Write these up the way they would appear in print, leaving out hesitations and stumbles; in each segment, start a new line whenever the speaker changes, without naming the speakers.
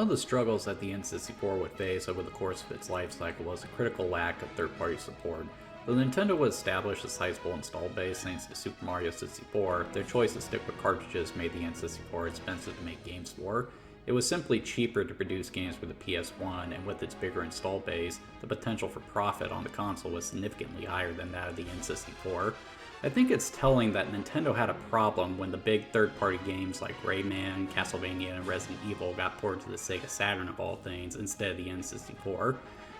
of the struggles that the N64 would face over the course of its life cycle was a critical lack of third-party support. Though Nintendo would establish a sizable install base thanks to Super Mario 64, their choice to stick with cartridges made the N64 expensive to make games for. It was simply cheaper to produce games for the PS1, and with its bigger install base, the potential for profit on the console was significantly higher than that of the N64. I think it's telling that Nintendo had a problem when the big third-party games like Rayman, Castlevania, and Resident Evil got ported to the Sega Saturn of all things instead of the N64.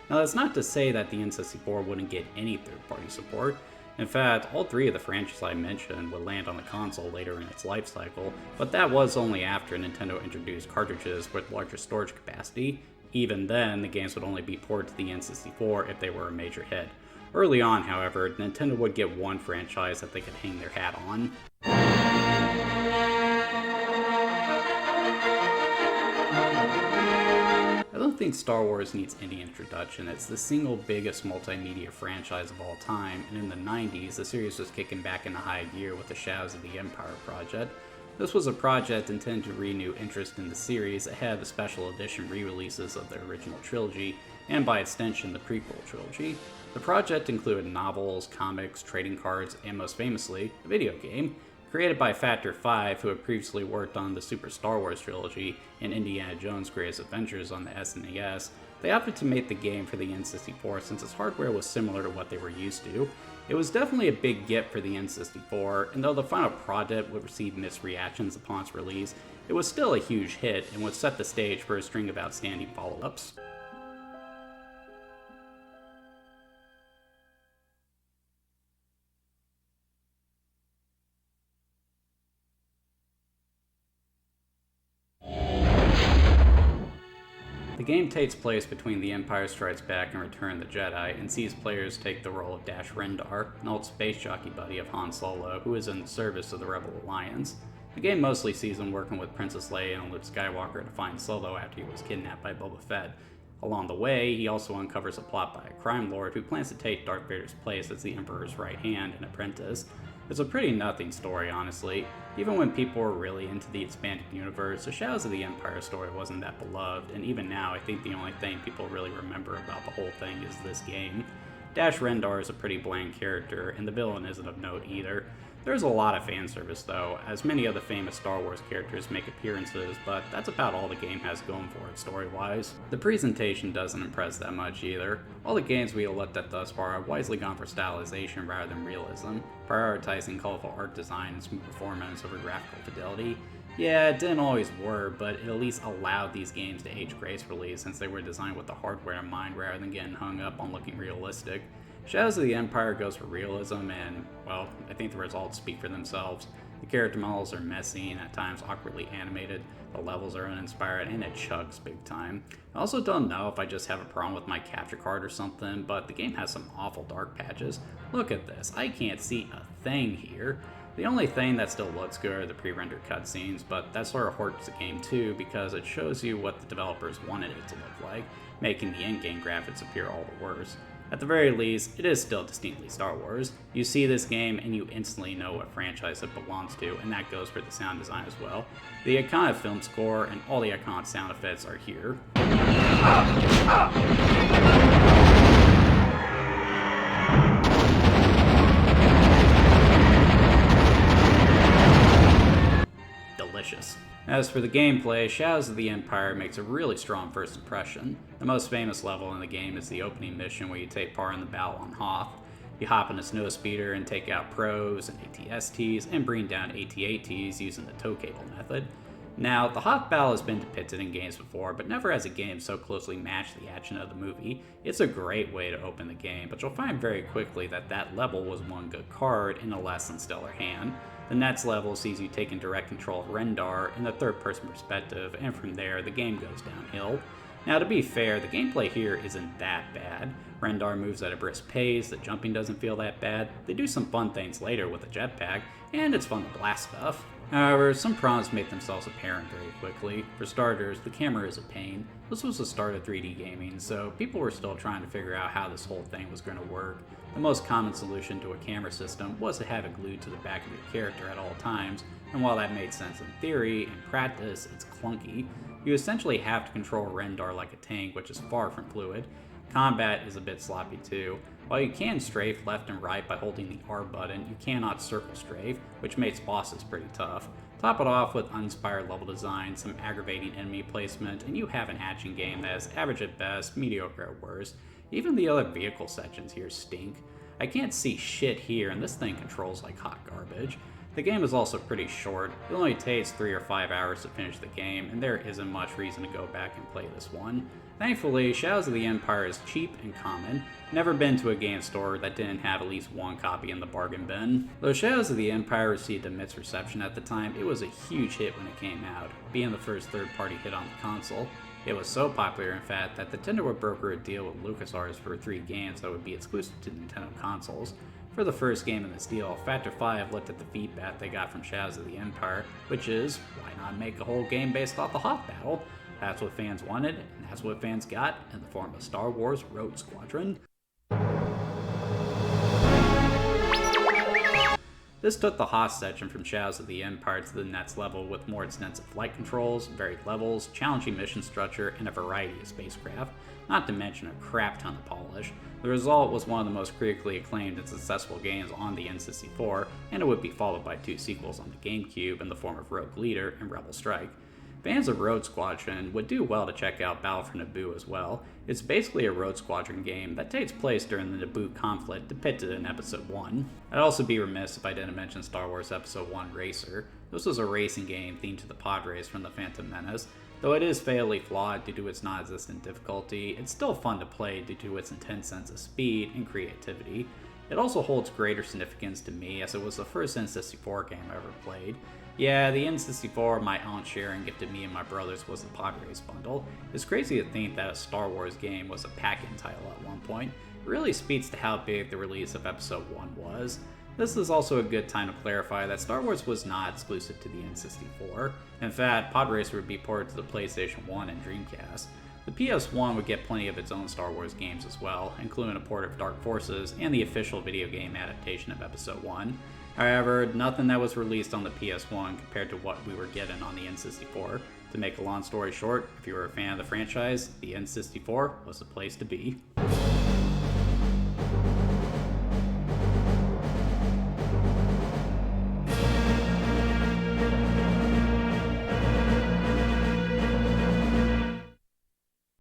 Now that's not to say that the N64 wouldn't get any third-party support. In fact, all three of the franchises I mentioned would land on the console later in its life cycle, but that was only after Nintendo introduced cartridges with larger storage capacity. Even then, the games would only be ported to the N64 if they were a major hit. Early on, however, Nintendo would get one franchise that they could hang their hat on. I don't think Star Wars needs any introduction. It's the single biggest multimedia franchise of all time, and in the 90s, the series was kicking back into high gear with the Shadows of the Empire project. This was a project intended to renew interest in the series ahead of the special edition re-releases of the original trilogy, and by extension, the prequel trilogy. The project included novels, comics, trading cards, and most famously, a video game. Created by Factor 5, who had previously worked on the Super Star Wars trilogy and Indiana Jones' Greatest Adventures on the SNES, they opted to make the game for the N64 since its hardware was similar to what they were used to. It was definitely a big get for the N64, and though the final product would receive mixed reactions upon its release, it was still a huge hit and would set the stage for a string of outstanding follow-ups. The game takes place between The Empire Strikes Back and Return of the Jedi, and sees players take the role of Dash Rendar, an old space jockey buddy of Han Solo, who is in the service of the Rebel Alliance. The game mostly sees him working with Princess Leia and Luke Skywalker to find Solo after he was kidnapped by Boba Fett. Along the way, he also uncovers a plot by a crime lord who plans to take Darth Vader's place as the Emperor's right hand and apprentice. It's a pretty nothing story, honestly. Even when people were really into the expanded universe, the Shadows of the Empire story wasn't that beloved, and even now I think the only thing people really remember about the whole thing is this game. Dash Rendar is a pretty bland character, and the villain isn't of note either. There's a lot of fan service though, as many of the famous Star Wars characters make appearances, but that's about all the game has going for it story-wise. The presentation doesn't impress that much either. All the games we have looked at thus far have wisely gone for stylization rather than realism, prioritizing colorful art design and smooth performance over graphical fidelity. Yeah, it didn't always work, but it at least allowed these games to age gracefully since they were designed with the hardware in mind rather than getting hung up on looking realistic. Shadows of the Empire goes for realism, and, well, I think the results speak for themselves. The character models are messy and at times awkwardly animated, the levels are uninspired, and it chugs big time. I also don't know if I just have a problem with my capture card or something, but the game has some awful dark patches. Look at this, I can't see a thing here. The only thing that still looks good are the pre-rendered cutscenes, but that sort of hurts the game too because it shows you what the developers wanted it to look like, making the in-game graphics appear all the worse. At the very least, it is still distinctly Star Wars. You see this game and you instantly know what franchise it belongs to, and that goes for the sound design as well. The iconic film score and all the iconic sound effects are here. Delicious. As for the gameplay, Shadows of the Empire makes a really strong first impression. The most famous level in the game is the opening mission where you take part in the battle on Hoth. You hop in a snowspeeder and take out pros and ATSTs and bring down AT-ATs using the tow cable method. Now, the Hoth battle has been depicted in games before, but never has a game so closely matched the action of the movie. It's a great way to open the game, but you'll find very quickly that that level was one good card in a less than stellar hand. The next level sees you taking direct control of Rendar in the third-person perspective, and from there, the game goes downhill. Now, to be fair, the gameplay here isn't that bad. Rendar moves at a brisk pace, the jumping doesn't feel that bad, they do some fun things later with the jetpack, and it's fun to blast stuff. However, some problems make themselves apparent very quickly. For starters, the camera is a pain. This was the start of 3D gaming, so people were still trying to figure out how this whole thing was going to work. The most common solution to a camera system was to have it glued to the back of your character at all times, and while that made sense in theory, in practice, it's clunky. you essentially have to control Rendar like a tank, which is far from fluid. Combat is a bit sloppy too. While you can strafe left and right by holding the R button, you cannot circle strafe, which makes bosses pretty tough. Top it off with uninspired level design, some aggravating enemy placement, and you have an action game that is average at best, mediocre at worst. Even the other vehicle sections here stink. I can't see shit here, and this thing controls like hot garbage. The game is also pretty short. It only takes 3 or 5 hours to finish the game, and there isn't much reason to go back and play this one. Thankfully, Shadows of the Empire is cheap and common. Never been to a game store that didn't have at least one copy in the bargain bin. Though Shadows of the Empire received a mixed reception at the time, it was a huge hit when it came out, being the first third-party hit on the console. It was so popular, in fact, that Nintendo would broker a deal with LucasArts for 3 games that would be exclusive to Nintendo consoles. For the first game in this deal, Factor 5 looked at the feedback they got from Shadows of the Empire, which is, why not make a whole game based off the Hoth battle? That's what fans wanted, and that's what fans got in the form of Star Wars Rogue Squadron. This took the Hoth section from Shadows of the Empire to the next level with more extensive flight controls, varied levels, challenging mission structure, and a variety of spacecraft, not to mention a crap ton of polish. The result was one of the most critically acclaimed and successful games on the N64, and it would be followed by 2 sequels on the GameCube in the form of Rogue Leader and Rebel Strike. Fans of Rogue Squadron would do well to check out Battle for Naboo as well. It's basically a Rogue Squadron game that takes place during the Naboo conflict depicted in Episode 1. I'd also be remiss if I didn't mention Star Wars Episode 1 Racer. This was a racing game themed to the pod race from the Phantom Menace. Though it is fatally flawed due to its non-existent difficulty, it's still fun to play due to its intense sense of speed and creativity. It also holds greater significance to me as it was the first N64 game I ever played. Yeah, the N64 my aunt Sharon gifted me and my brothers was the Pod Race bundle. It's crazy to think that a Star Wars game was a pack-in title at one point. It really speaks to how big the release of Episode 1 was. This is also a good time to clarify that Star Wars was not exclusive to the N64. In fact, Pod Racer would be ported to the PlayStation 1 and Dreamcast. The PS1 would get plenty of its own Star Wars games as well, including a port of Dark Forces and the official video game adaptation of Episode 1. However, nothing that was released on the PS1 compared to what we were getting on the N64. To make a long story short, if you were a fan of the franchise, the N64 was the place to be.